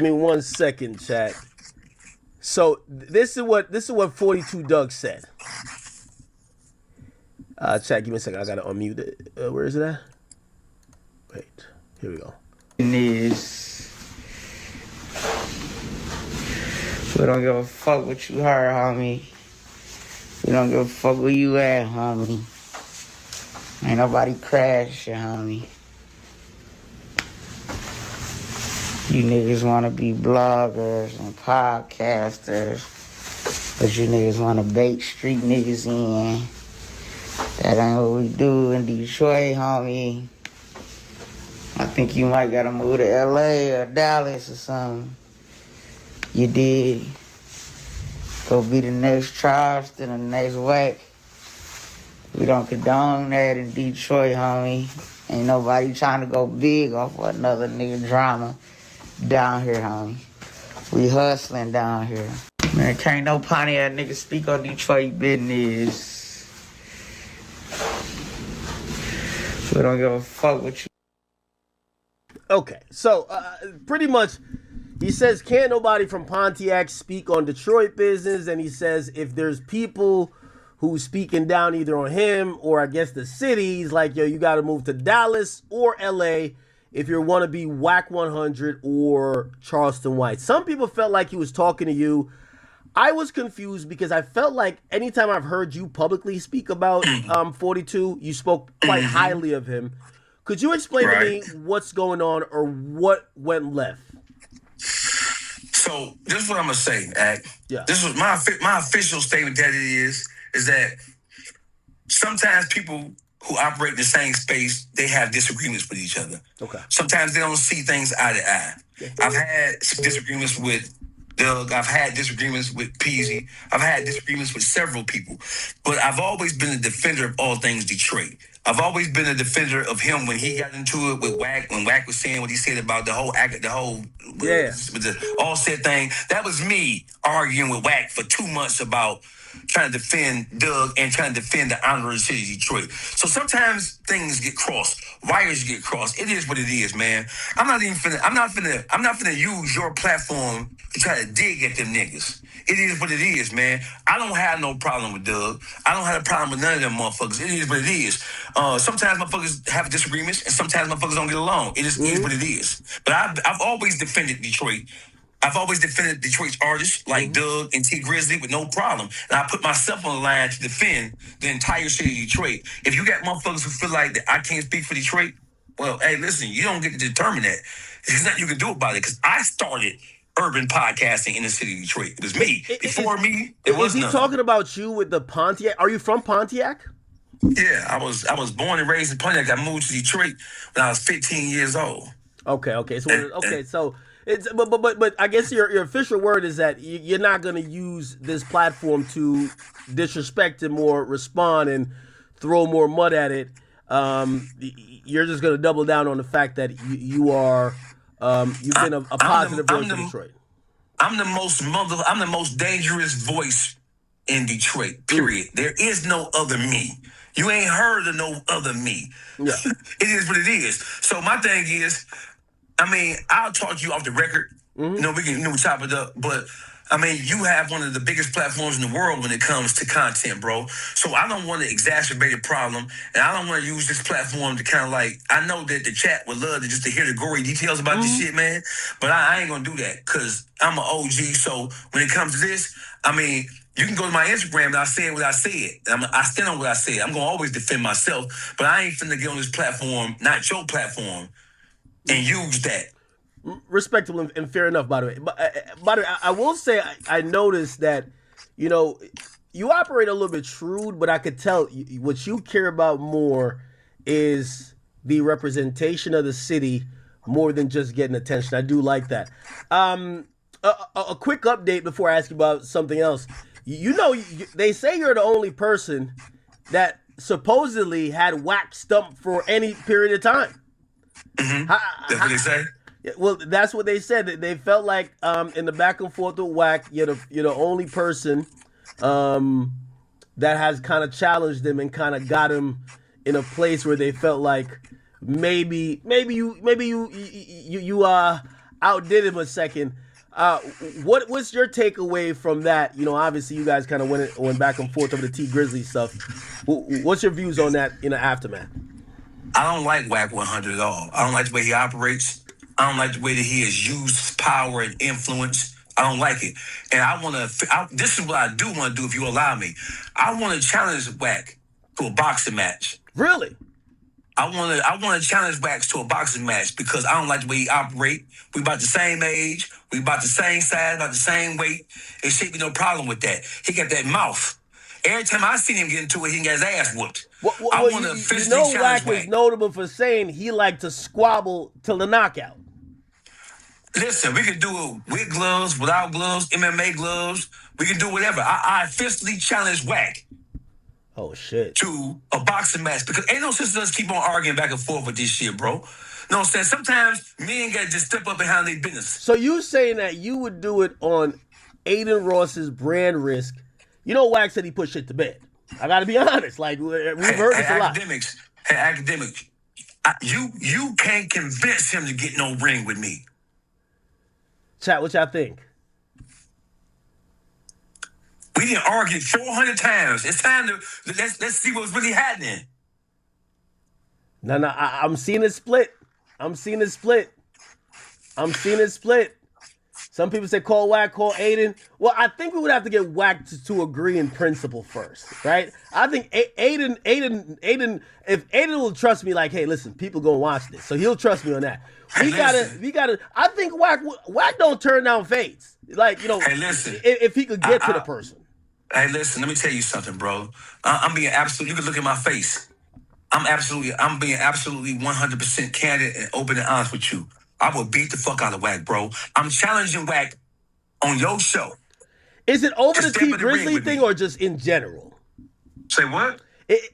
Give me 1 second, chat. So this is what 42 Dugg said. Chat, give me a second. I gotta unmute it. Where is it at? Wait, here we go. Is we don't give a fuck what you heard, homie. We don't give a fuck where you at, homie. Ain't nobody crashing, homie. You niggas wanna be bloggers and podcasters, but you niggas wanna bait street niggas in. That ain't what we do in Detroit, homie. I think you might gotta move to LA or Dallas or something. You did. Go be the next Charleston or the next Wack. We don't condone that in Detroit, homie. Ain't nobody trying to go big off of another nigga drama down here, homie. We hustling down here. Man, can't no Pontiac nigga speak on Detroit business. We don't give a fuck what you. Okay, so pretty much he says can't nobody from Pontiac speak on Detroit business, and he says if there's people who's speaking down either on him or I guess the city, he's like, yo, you got to move to Dallas or LA if you want to be Wack100 or Charleston White. Some people felt like he was talking to you. I was confused because I felt like anytime I've heard you publicly speak about 42, you spoke quite highly of him. Could you explain to me what's going on or what went left? So this is what I'm gonna say, Ak. Yeah. This was my official statement that it is that sometimes people who operate in the same space, they have disagreements with each other. Okay. Sometimes they don't see things eye to eye. Okay. I've had some disagreements with Dugg. I've had disagreements with Peasy. I've had disagreements with several people. But I've always been a defender of all things Detroit. I've always been a defender of him when he got into it with Wack, when Wack was saying what he said about the whole with the all said thing. That was me arguing with Wack for 2 months about trying to defend Dugg and trying to defend the honor of the city of Detroit. So sometimes things get crossed, wires get crossed. It is what it is, man. I'm not finna use your platform to try to dig at them niggas. It is what it is, man. I don't have no problem with Dugg. I don't have a problem with none of them motherfuckers. It is what it is. Sometimes motherfuckers have disagreements, and sometimes motherfuckers don't get along. It is what it is. But I've always defended Detroit. I've always defended Detroit's artists like Dugg and T Grizzly with no problem. And I put myself on the line to defend the entire city of Detroit. If you got motherfuckers who feel like that I can't speak for Detroit, well, hey, listen, you don't get to determine that. There's nothing you can do about it because I started urban podcasting in the city of Detroit. It was me. Before me, it was he talking about you with the Pontiac? Are you from Pontiac? Yeah, I was born and raised in Pontiac. I moved to Detroit when I was 15 years old. Okay. So it's but I guess your official word is that you're not going to use this platform to disrespect him or respond and throw more mud at it. You're just going to double down on the fact that you are you've been a positive voice in Detroit. I'm the most dangerous voice in Detroit. Period. There is no other me. You ain't heard of no other me. Yeah. It is what it is. So my thing is, I mean, I'll talk to you off the record. We can chop it up. But I mean, you have one of the biggest platforms in the world when it comes to content, bro. So I don't want to exacerbate a problem, and I don't want to use this platform to kind of like. I know that the chat would love to hear the gory details about this shit, man. But I ain't gonna do that because I'm an OG. So when it comes to this, I mean. You can go to my Instagram and I said what I said. I stand on what I said. I'm going to always defend myself, but I ain't finna get on this platform, not your platform, and use that. Respectable and fair enough, by the way. But by the way, I will say I noticed that, you operate a little bit shrewd, but I could tell what you care about more is the representation of the city more than just getting attention. I do like that. A quick update before I ask you about something else. They say you're the only person that supposedly had Wack stumped for any period of time. That's what they say? Well, that's what they said. They felt like in the back and forth with Wack, you're the only person that has kind of challenged him and kind of got him in a place where they felt like maybe you outdid him a second. What's your takeaway from that? You know, obviously you guys kind of went back and forth over the T Grizzly stuff. What's your views on that in the aftermath? I don't like Wack100 at all. I don't like the way he operates. I don't like the way that he has used power and influence. I don't like it. And I want to, this is what I do want to do if you allow me. I want to challenge Wack to a boxing match. Really? I want to challenge Wax to a boxing match because I don't like the way he operate. We about the same age. We about the same size, about the same weight. There should be no problem with that. He got that mouth. Every time I see him get into it, he got his ass whooped. I want to officially challenge Wack is notable for saying he liked to squabble till the knockout. Listen, we can do it with gloves, without gloves, MMA gloves. We can do whatever. I officially challenge Wack. Oh, shit. To a boxing match because ain't no sense in us keep on arguing back and forth with this shit, bro. You know what I'm saying? Sometimes men gotta just step up and handle their business. So you saying that you would do it on Aiden Ross's brand risk? You know, Wack said he put shit to bed. I gotta be honest. Like, we've heard this a lot. Academics, you can't convince him to get no ring with me. Chat, what y'all think? We didn't argue 400 times. It's time to let's see what's really happening. No, I'm seeing it split. I'm seeing it split. Some people say call Wack, call Aiden. Well, I think we would have to get Wack to agree in principle first, right? I think Aiden, if Aiden will trust me, like, hey, listen, people gonna watch this, so he'll trust me on that. We gotta. I think Wack don't turn down fades. Like, you know, if he could get to the person. Hey, listen, let me tell you something, bro. I'm being absolute. You can look at my face. I'm being absolutely 100% candid and open and honest with you. I will beat the fuck out of Wack, bro. I'm challenging Wack on your show. Is it over the T Grizzly thing or just in general? Say what?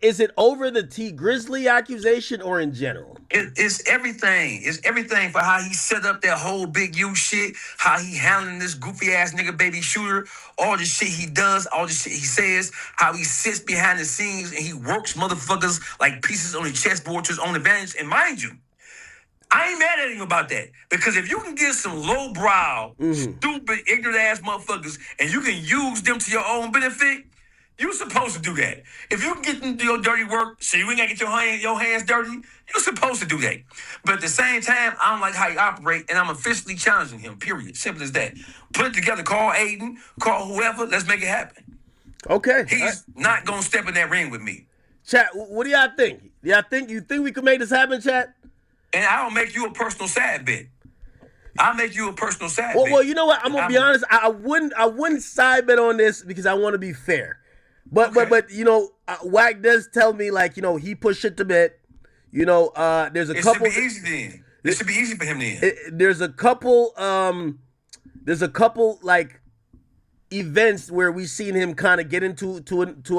Is it over the T Grizzly accusation or in general? It's everything. It's everything for how he set up that whole Big U shit, how he handling this goofy ass nigga baby shooter, all the shit he does, all the shit he says, how he sits behind the scenes and he works motherfuckers like pieces on the chessboard to his own advantage. And mind you, I ain't mad at him about that. Because if you can get some lowbrow, stupid, ignorant ass motherfuckers and you can use them to your own benefit, you're supposed to do that. If you can get them to your dirty work so you ain't got to get your hands dirty, you're supposed to do that. But at the same time, I don't like how you operate, and I'm officially challenging him, period. Simple as that. Put it together. Call Aiden. Call whoever. Let's make it happen. Okay. He's not going to step in that ring with me. Chat, what do y'all think? You think we can make this happen, chat? And I'll make you a personal side bet. I'll make you a personal side bet. Well, you know what? I'm going to be honest. I wouldn't side bet on this because I want to be fair. But you know, Wack does tell me, like, you know, he put shit to bed. You know, there's a couple. It should be easy then. It should be easy for him then. There's a couple like events where we seen him kind of get into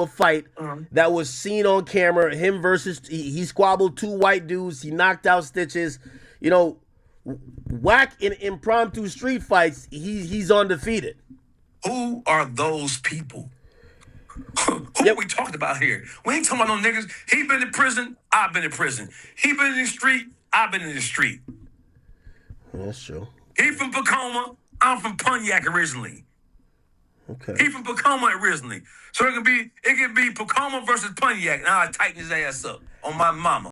a fight that was seen on camera. Him versus he squabbled two white dudes. He knocked out Stitches. You know, Wack in impromptu street fights. He's undefeated. Who are those people? Who are we talking about here? We ain't talking about no niggas. He been in prison. I've been in prison. He been in the street. I've been in the street. That's true. He from Pacoma. I'm from Pontiac originally. Okay. He from Pacoma originally. So it can be Pacoma versus Pontiac. Now I tighten his ass up on my mama.